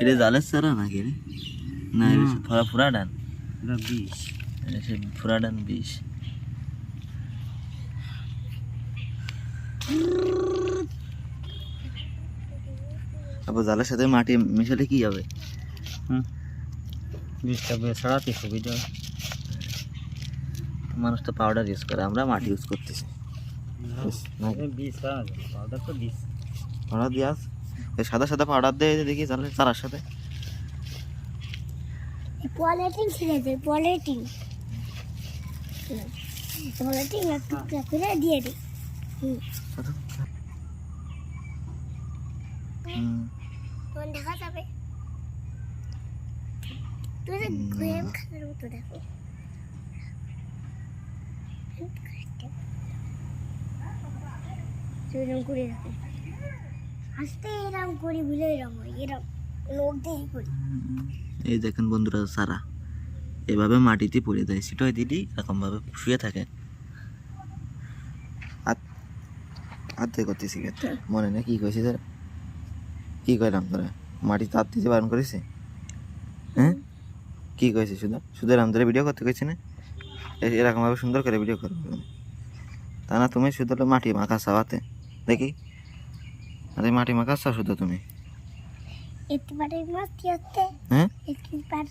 এটা জালের সারা নাকি রে? না এটা ফুরাডান, বিষ ফুরাডান বিষ। আবার জালের সাথে মাটি মিশালে কি হবে? বিষটা ছড়াতে সুবিধা। মানুষ তো পাউডার ইউজ করে, আমরা মাটি ইউজ করতেছি। বিষ পাউডার তো বিষ পাউডার দিয়ে সাদা সাদা পাউডার দিয়ে দেখি জালের চারার সাথে পলিথিন ছিঁড়ে দে, পলিথিন পলিথিন একটু করে দিয়ে দে। তখন দেখা যাবে তুই যে গেম খেলার মতো দেখো। এরকম করে রাখো, আস্তে এরকম করি ভুলে এরকম হয়, এরকম লোক দিয়ে করি। এই দেখেন বন্ধুরা, সারা এভাবে মাটিতে পড়ে দেয়, সিটোয় দিলি এরকমভাবে শুয়ে থাকে। আত্মে করতেছি মনে নেই কি কইছি তোরা, কি কইলাম তোরা? মাটি তাপ দিতে বারণ করেছি? হ্যাঁ কি কইছি? শুধু এরকম ধরে ভিডিও করতে কইছি না? এরকমভাবে সুন্দর করে ভিডিও করবো, তা না তুমি শুধু মাটি মাখা চাওয়াতে দেখি। আরে মাটি মাখা চাও শুধু তুমি? এতবারে মাটি আছে? হ্যাঁ এতবারে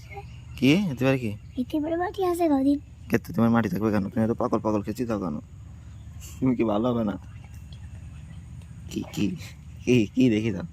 কি এতবারে কি এতবারে মাটি আছে কদিন? ক্ষেত্রে তোমার মাটি থাকবে কেন? তুমি তো পাগল পাগল খেয়েছি দাও কেন? তুমি কি ভালো হবে না? কি কি কি কি দেখি দাও।